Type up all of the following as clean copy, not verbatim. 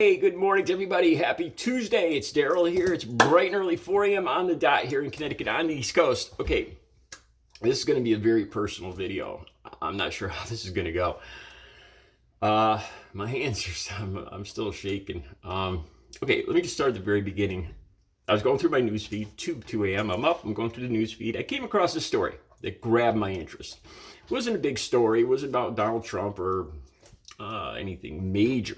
Hey, good morning to everybody. Happy Tuesday. It's Daryl here. It's bright and early 4 a.m. on the dot here in Connecticut on the East Coast. Okay, this is going to be a very personal video. I'm not sure how this is going to go. My hands are, I'm still shaking. Okay, let me just start at the very beginning. I was going through my news feed, 2 a.m. I'm up, I'm going through the news feed. I came across a story that grabbed my interest. It wasn't a big story. It wasn't about Donald Trump or anything major.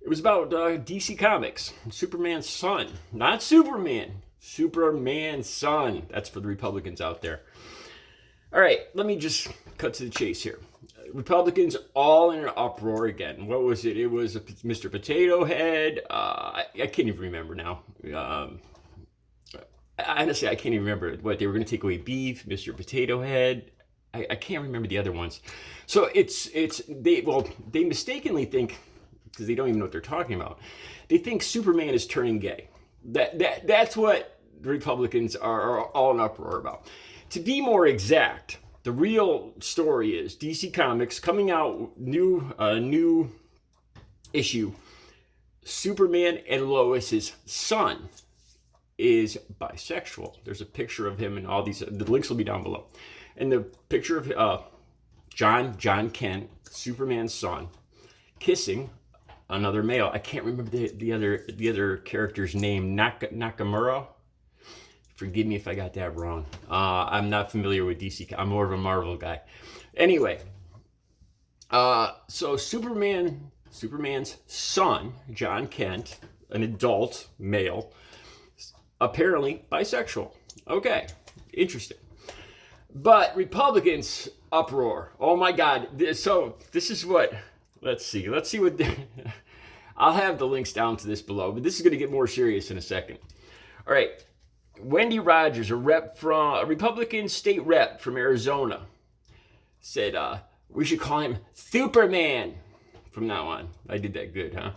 It was about DC Comics, Superman's son. Not Superman, Superman's son. That's for the Republicans out there. All right, let me just cut to the chase here. Republicans all in an uproar again. What was it? It was Mr. Potato Head. I can't even remember now. Honestly, I can't even remember what they were going to take away beef, Mr. Potato Head. I can't remember the other ones. So they mistakenly think, because they don't even know what they're talking about, they think Superman is turning gay. That's what the Republicans are all in uproar about. To be more exact, the real story is DC Comics coming out new issue. Superman and Lois's son is bisexual. There's a picture of him and all these. The links will be down below. And the picture of John Kent, Superman's son, kissing another male. I can't remember the other character's name. Nakamura. Forgive me if I got that wrong. I'm not familiar with DC. I'm more of a Marvel guy. Anyway, so Superman's son, John Kent, an adult male, apparently bisexual. Okay, interesting. But Republicans uproar. Oh my God! So this is what. Let's see what. I'll have the links down to this below, but this is going to get more serious in a second. All right. Wendy Rogers, a Republican state rep from Arizona, said we should call him Superman from now on. I did that good, huh?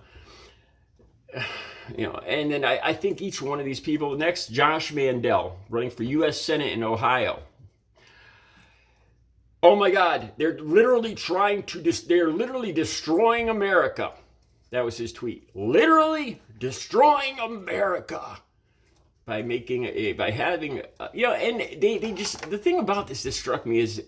And then I think each one of these people. Next, Josh Mandel, running for U.S. Senate in Ohio. Oh my God, they're literally destroying America. That was his tweet. Literally destroying America. By having and they just, the thing about this that struck me is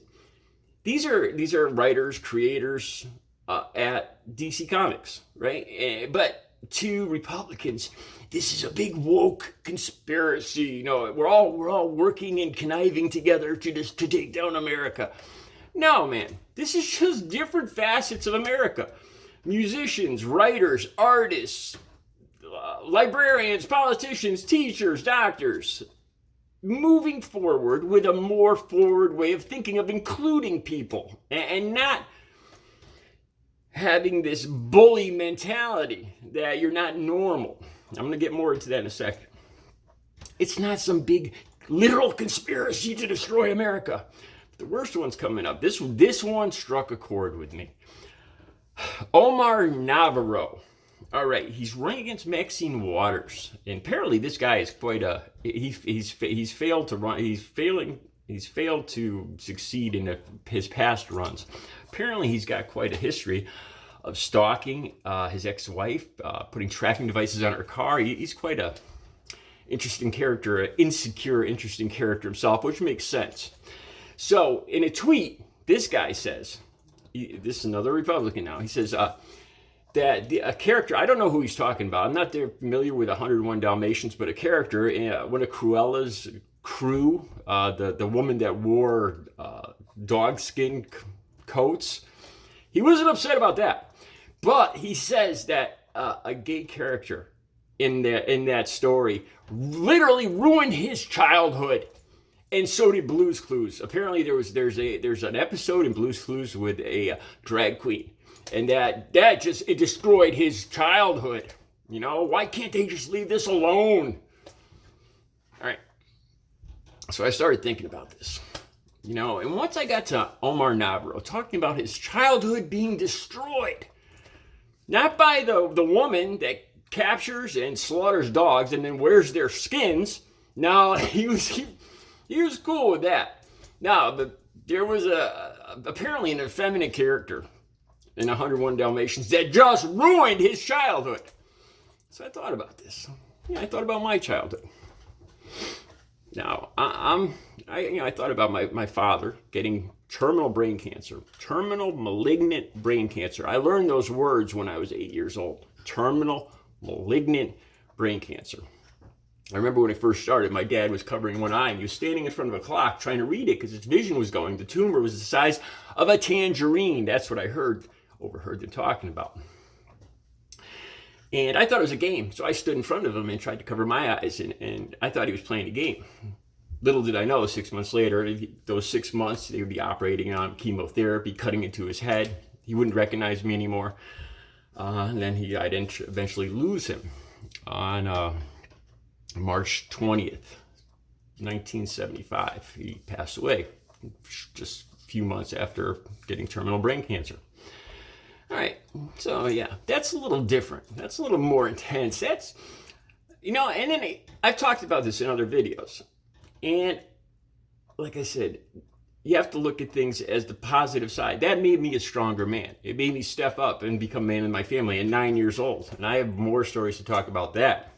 these are writers, creators at DC Comics, right? But to Republicans, this is a big woke conspiracy. We're all working and conniving together to take down America. No, man, this is just different facets of America. Musicians, writers, artists, librarians, politicians, teachers, doctors, moving forward with a more forward way of thinking, of including people and not having this bully mentality that you're not normal. I'm going to get more into that in a second. It's not some big literal conspiracy to destroy America. The worst one's coming up. This one struck a chord with me. Omar Navarro. All right, he's running against Maxine Waters, and apparently this guy is quite he's failed to run. He's failed to succeed in his past runs. Apparently, he's got quite a history of stalking his ex-wife, putting tracking devices on her car. He's quite a interesting character, an insecure, interesting character himself, which makes sense. So, in a tweet, this guy says, this is another Republican now. He says that a character, I don't know who he's talking about. I'm not familiar with 101 Dalmatians, but a character, one of Cruella's crew, the woman that wore dog skin coats, he wasn't upset about that. But he says that a gay character in that story literally ruined his childhood. And so did Blue's Clues. Apparently there's an episode in Blue's Clues with a drag queen. And that it destroyed his childhood. Why can't they just leave this alone? All right. So I started thinking about this. And once I got to Omar Navarro talking about his childhood being destroyed, not by the woman that captures and slaughters dogs and then wears their skins. No, he was cool with that. No, but there was apparently an effeminate character and 101 Dalmatians that just ruined his childhood. So I thought about this. Yeah, I thought about my childhood. Now, I thought about my father getting terminal brain cancer, terminal malignant brain cancer. I learned those words when I was 8 years old. Terminal malignant brain cancer. I remember when it first started, my dad was covering one eye and he was standing in front of a clock trying to read it because his vision was going. The tumor was the size of a tangerine. That's what I overheard them talking about. And I thought it was a game, so I stood in front of him and tried to cover my eyes, and I thought he was playing a game. Little did I know, 6 months later, those 6 months, they would be operating on chemotherapy, cutting into his head. He wouldn't recognize me anymore. And then I'd eventually lose him on March 20th, 1975. He passed away just a few months after getting terminal brain cancer. All right, so yeah, that's a little different. That's a little more intense. That's, and then I've talked about this in other videos. And like I said, you have to look at things as the positive side. That made me a stronger man. It made me step up and become a man in my family at 9 years old. And I have more stories to talk about that.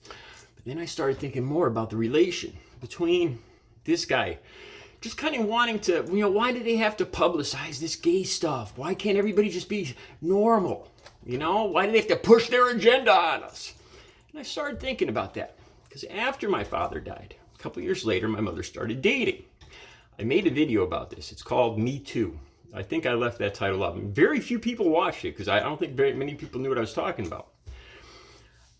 But then I started thinking more about the relation between this guy, just kind of wanting to, why do they have to publicize this gay stuff? Why can't everybody just be normal? Why do they have to push their agenda on us? And I started thinking about that because after my father died, a couple years later, my mother started dating. I made a video about this. It's called Me Too. I think I left that title up. Very few people watched it because I don't think very many people knew what I was talking about.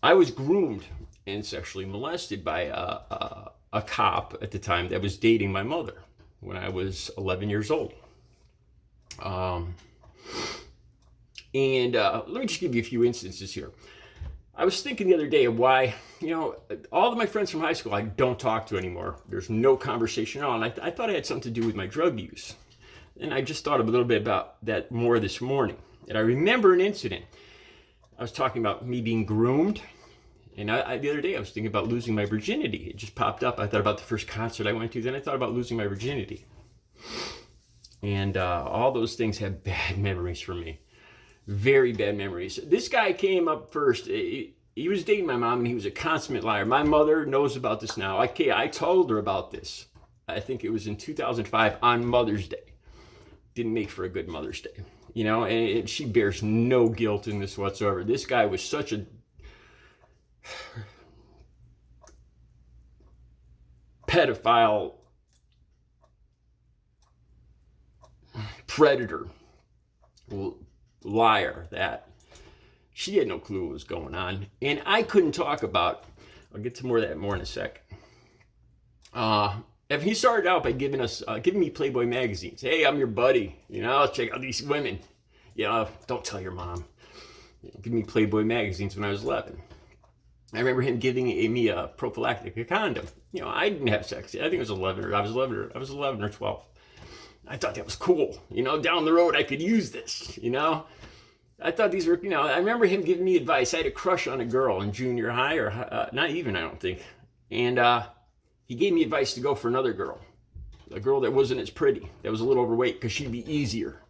I was groomed and sexually molested by a cop at the time that was dating my mother when I was 11 years old. Let me just give you a few instances here. I was thinking the other day of why, all of my friends from high school I don't talk to anymore. There's no conversation at all. And I thought it had something to do with my drug use. And I just thought a little bit about that more this morning. And I remember an incident. I was talking about me being groomed. And the other day I was thinking about losing my virginity. It just popped up. I thought about the first concert I went to. Then I thought about losing my virginity. And all those things have bad memories for me. Very bad memories. This guy came up first. He was dating my mom and he was a consummate liar. My mother knows about this now. I told her about this. I think it was in 2005 on Mother's Day. Didn't make for a good Mother's Day. And she bears no guilt in this whatsoever. This guy was such a pedophile predator liar that she had no clue what was going on, and I couldn't talk about. I'll get to more of that more in a second. If he started out by giving me Playboy magazines. Hey, I'm your buddy. Check out these women. Don't tell your mom. Give me Playboy magazines when I was 11. I remember him giving me a prophylactic condom. I didn't have sex. I think it was 11 or I was 11 or 12. I thought that was cool. Down the road I could use this. I thought these were. I remember him giving me advice. I had a crush on a girl in junior high, or not even, I don't think. And he gave me advice to go for another girl, a girl that wasn't as pretty, that was a little overweight, because she'd be easier.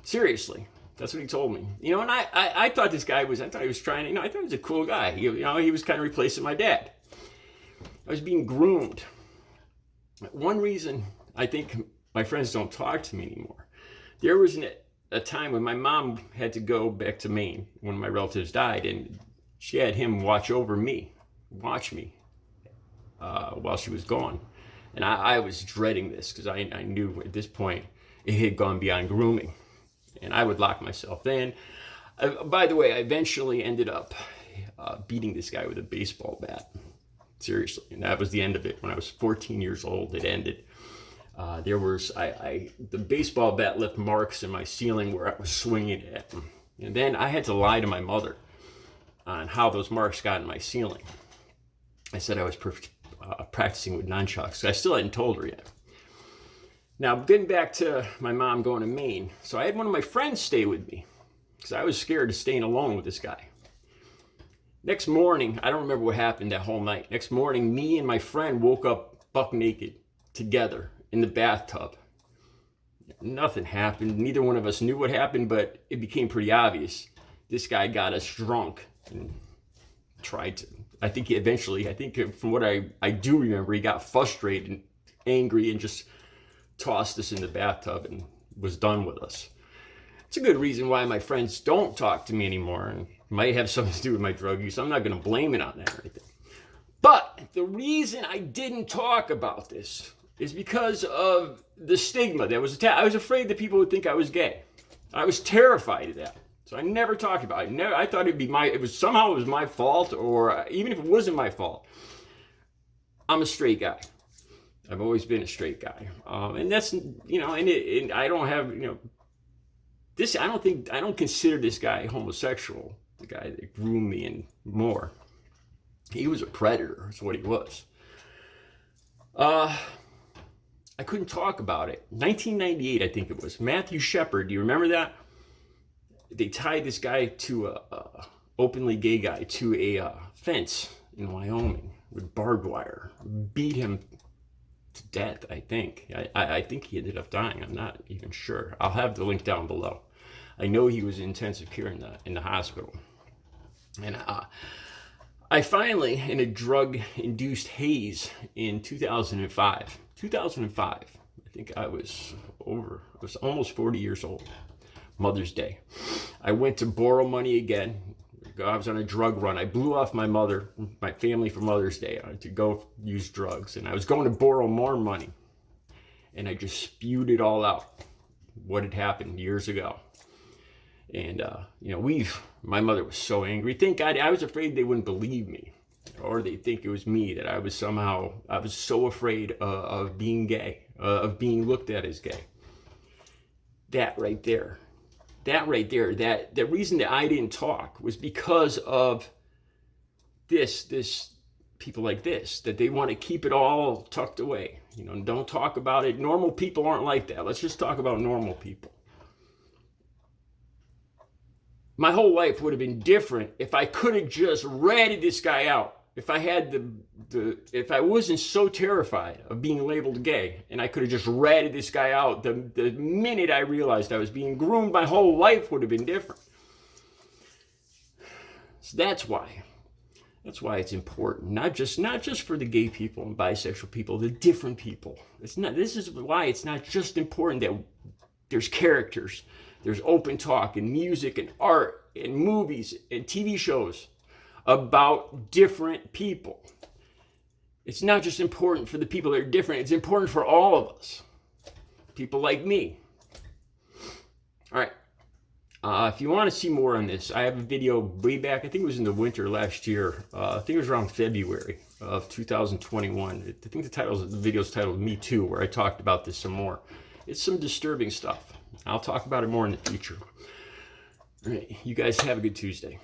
Seriously. That's what he told me. And I thought this guy was, I thought he was trying to, I thought he was a cool guy. He was kind of replacing my dad. I was being groomed. One reason I think my friends don't talk to me anymore. There was a time when my mom had to go back to Maine when my relatives died, and she had him watch me while she was gone. And I was dreading this because I knew at this point it had gone beyond grooming. And I would lock myself in. By the way, I eventually ended up beating this guy with a baseball bat. Seriously. And that was the end of it. When I was 14 years old, it ended. The baseball bat left marks in my ceiling where I was swinging it at him. And then I had to lie to my mother on how those marks got in my ceiling. I said I was practicing with nunchucks. I still hadn't told her yet. Now, getting back to my mom going to Maine. So I had one of my friends stay with me because I was scared of staying alone with this guy. Next morning, I don't remember what happened that whole night. Next morning, me and my friend woke up buck naked together in the bathtub. Nothing happened. Neither one of us knew what happened, but it became pretty obvious. This guy got us drunk and tried to, I think from what I do remember, he got frustrated and angry and just tossed us in the bathtub and was done with us. It's a good reason why my friends don't talk to me anymore, and might have something to do with my drug use. I'm not going to blame it on that or anything. But the reason I didn't talk about this is because of the stigma that was attached. I was afraid that people would think I was gay. I was terrified of that. So I never talked about it. I thought it was my fault, or even if it wasn't my fault, I'm a straight guy. I've always been a straight guy. And that's, and I don't have, I don't consider this guy homosexual, the guy that groomed me and more. He was a predator, that's what he was. I couldn't talk about it. 1998, I think it was. Matthew Shepard, do you remember that? They tied this guy openly gay guy, to a fence in Wyoming with barbed wire. Beat him to death, I think. I think he ended up dying. I'm not even sure. I'll have the link down below. I know he was in intensive care in the hospital. And I finally, in a drug-induced haze in 2005, I think I was almost 40 years old, Mother's Day. I went to borrow money again. I was on a drug run. I blew off my family for Mother's Day to go use drugs. And I was going to borrow more money. And I just spewed it all out, what had happened years ago. And, my mother was so angry. Thank God, I was afraid they wouldn't believe me, or they think it was me, that I was so afraid of being gay, of being looked at as gay. That right there, the reason that I didn't talk was because of this people like this, that they want to keep it all tucked away. Don't talk about it. Normal people aren't like that. Let's just talk about normal people. My whole life would have been different if I could have just ratted this guy out. If I had if I wasn't so terrified of being labeled gay, and I could have just ratted this guy out the minute I realized I was being groomed, my whole life would have been different. So that's why it's important, not just for the gay people and bisexual people, the different people. This is why it's not just important that there's characters. There's open talk and music and art and movies and TV shows about different people. It's not just important for the people that are different. It's important for all of us. People like me. All right. If you want to see more on this, I have a video way back. I think it was in the winter last year. I think it was around February of 2021. I think the video is titled Me Too, where I talked about this some more. It's some disturbing stuff. I'll talk about it more in the future. All right, you guys have a good Tuesday.